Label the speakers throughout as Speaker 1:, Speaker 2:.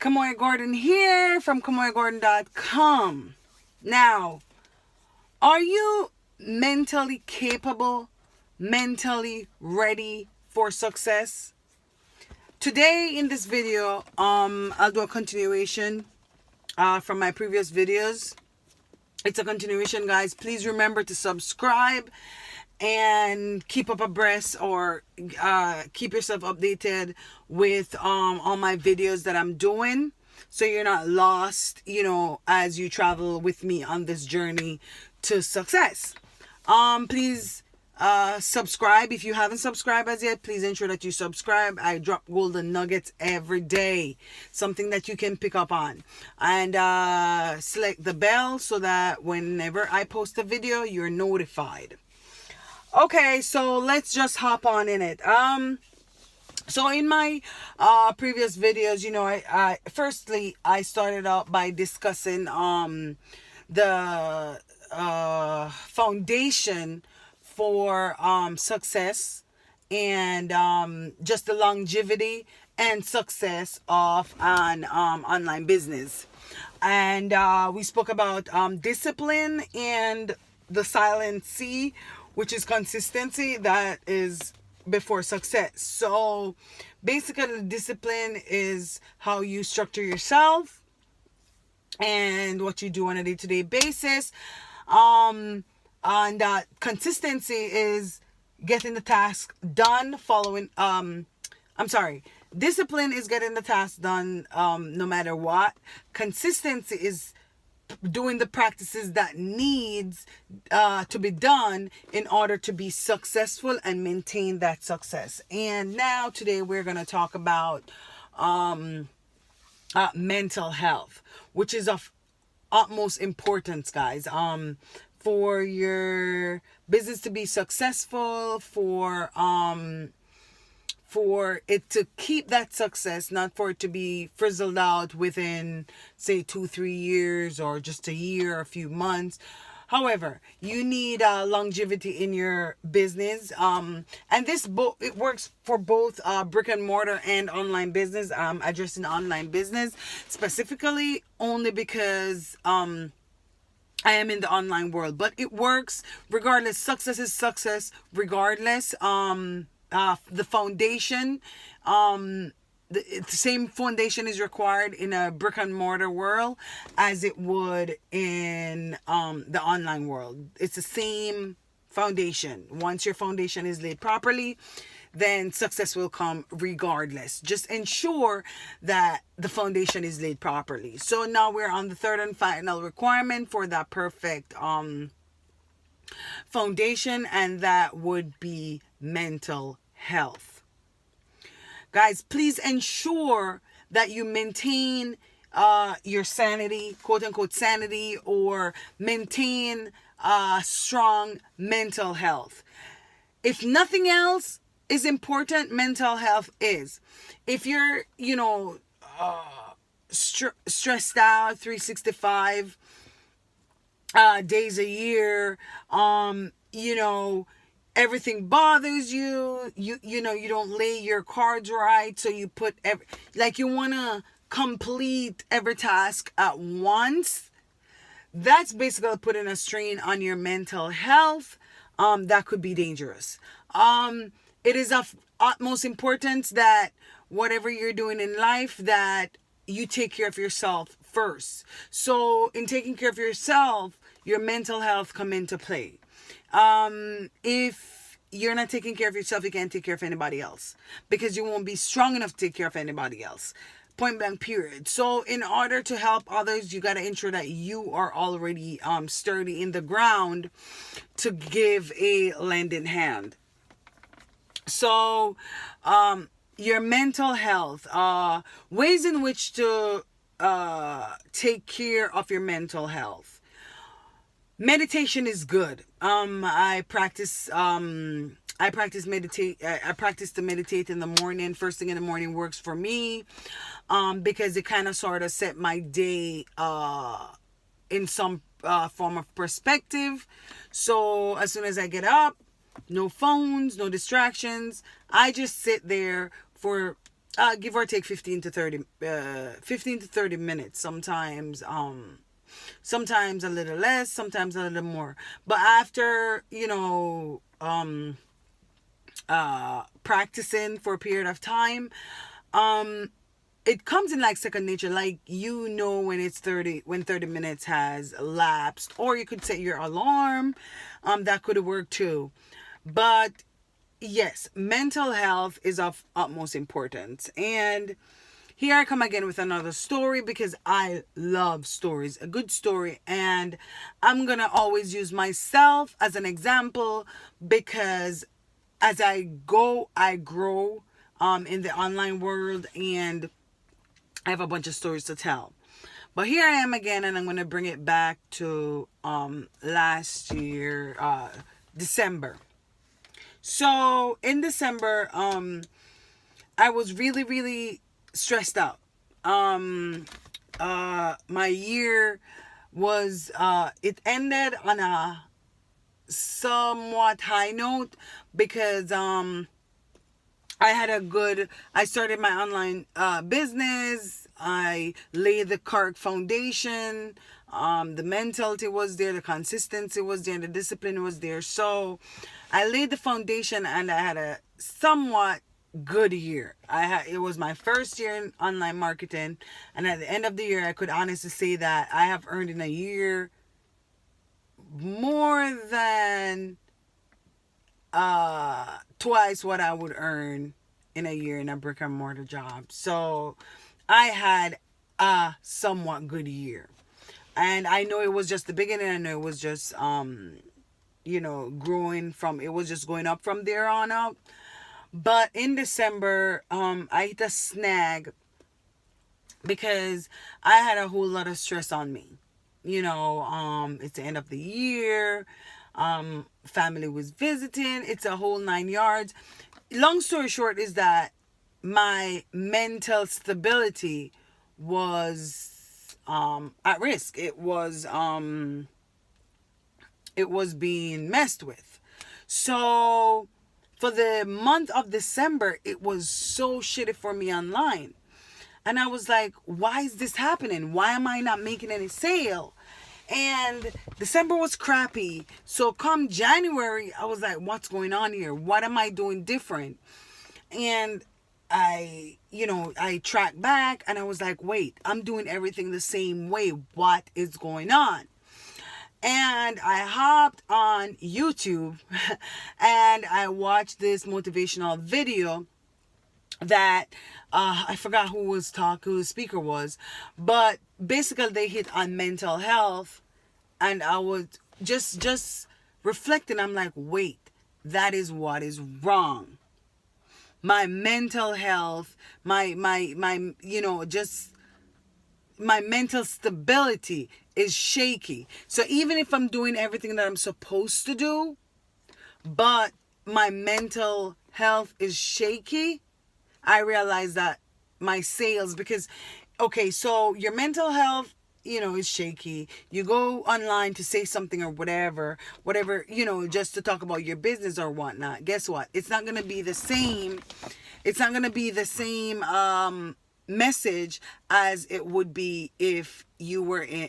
Speaker 1: Kamoya Gordon here from KamoyaGordon.com. Now, are you mentally capable, mentally ready for success? Today in this video, I'll do a continuation from my previous videos. It's a continuation, guys. Please remember to subscribe and keep up abreast or keep yourself updated with all my videos that I'm doing, so you're not lost, as you travel with me on this journey to success. Please subscribe. If you haven't subscribed as yet, please ensure that you subscribe. I drop golden nuggets every day, something that you can pick up on, and select the bell so that whenever I post a video, you're notified. Okay, so let's just hop on in it. So in my previous videos, I firstly I started out by discussing the foundation for success, and just the longevity and success of an online business. And we spoke about discipline and the silent C, which is consistency. That is before success. So basically, discipline is how you structure yourself and what you do on a day-to-day basis. And consistency is getting the task done discipline is getting the task done no matter what. Consistency is doing the practices that needs to be done in order to be successful and maintain that success. And now today we're going to talk about mental health, which is of utmost importance, guys, for your business to be successful, for it to keep that success, not for it to be frizzled out within, say, 2-3 years or just a year or a few months. However, you need longevity in your business, and it works for both brick and mortar and online business. Addressing online business specifically only because I am in the online world, but it works regardless. Success is success regardless. The foundation, the same foundation is required in a brick and mortar world as it would in the online world. It's the same foundation. Once your foundation is laid properly, then success will come regardless. Just ensure that the foundation is laid properly. So now we're on the third and final requirement for that perfect foundation, and that would be mental health. Guys, please ensure that you maintain your sanity, quote unquote sanity, or maintain strong mental health. If nothing else is important, mental health is. If you're stressed out 365 days a year, everything bothers you, you don't lay your cards right, so you put you want to complete every task at once. That's basically putting a strain on your mental health. That could be dangerous. It is of utmost importance that whatever you're doing in life, that you take care of yourself first. So in taking care of yourself, your mental health come into play. If you're not taking care of yourself, you can't take care of anybody else, because you won't be strong enough to take care of anybody else. Point blank, period. So in order to help others, you got to ensure that you are already sturdy in the ground to give a lending hand. So your mental health, ways in which to take care of your mental health. Meditation is good. I practice to meditate in the morning. First thing in the morning works for me, because it kind of sort of set my day in some form of perspective. So as soon as I get up, no phones, no distractions. I just sit there for give or take 15 to 30 minutes. Sometimes a little less, sometimes a little more. But after, practicing for a period of time, um, it comes in like second nature. Like, when it's 30 minutes has lapsed, or you could set your alarm. That could work too. But yes, mental health is of utmost importance. And here I come again with another story, because I love stories, a good story. And I'm going to always use myself as an example, because as I go, I grow in the online world, and I have a bunch of stories to tell. But here I am again, and I'm going to bring it back to last year, December. So in December, I was really, really stressed out. My year was, it ended on a somewhat high note, because I started my online business. I laid the correct foundation. The mentality was there, the consistency was there, and the discipline was there. So I laid the foundation, and I had a somewhat good year. It was my first year in online marketing, and at the end of the year, I could honestly say that I have earned in a year more than twice what I would earn in a year in a brick and mortar job. So I had a somewhat good year. And I know it was just the beginning. I know it was just growing from, it was just going up from there on out. But in December, I hit a snag, because I had a whole lot of stress on me. It's the end of the year. Family was visiting. It's a whole 9 yards. Long story short is that my mental stability was at risk. It was being messed with. So for the month of December, it was so shitty for me online. And I was like, why is this happening? Why am I not making any sale? And December was crappy. So come January, I was like, what's going on here? What am I doing different? And I tracked back, and I was like, wait, I'm doing everything the same way. What is going on? And I hopped on YouTube and I watched this motivational video that I forgot who the speaker was, but basically they hit on mental health, and I was just reflecting. I'm like, wait, that is what is wrong. My mental health, my just my mental stability is shaky. So even if I'm doing everything that I'm supposed to do, but my mental health is shaky, I realize that my sales, because, okay, so your mental health, is shaky. You go online to say something or whatever, just to talk about your business or whatnot. Guess what? It's not going to be the same. It's not going to be the same, message as it would be if you were in,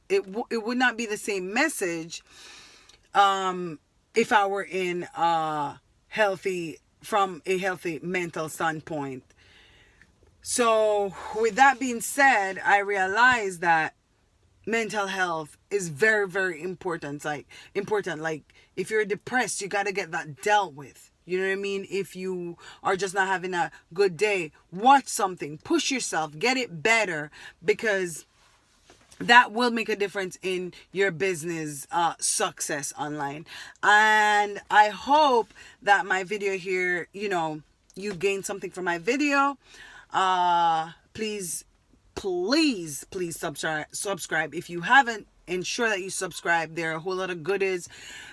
Speaker 1: it would not be the same message, if I were in from a healthy mental standpoint. So with that being said, I realized that mental health is very, very important. Like if you're depressed, you got to get that dealt with. You know what I mean? If you are just not having a good day, watch something, push yourself, get it better, because that will make a difference in your business success online. And I hope that my video here, you gain something from my video. Please subscribe. If you haven't, ensure that you subscribe. There are a whole lot of goodies,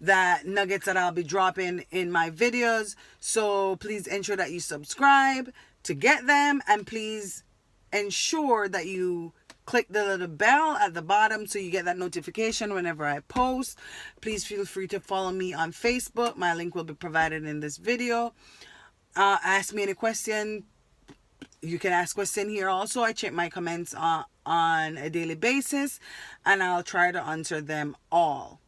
Speaker 1: nuggets that I'll be dropping in my videos. So please ensure that you subscribe to get them, and please ensure that you click the little bell at the bottom so you get that notification whenever I post. Please feel free to follow me on Facebook. My link will be provided in this video. ask me any question. You can ask question here also. I check my comments on a daily basis, and I'll try to answer them all.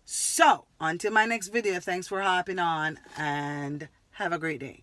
Speaker 1: So until my next video, thanks for hopping on, and have a great day.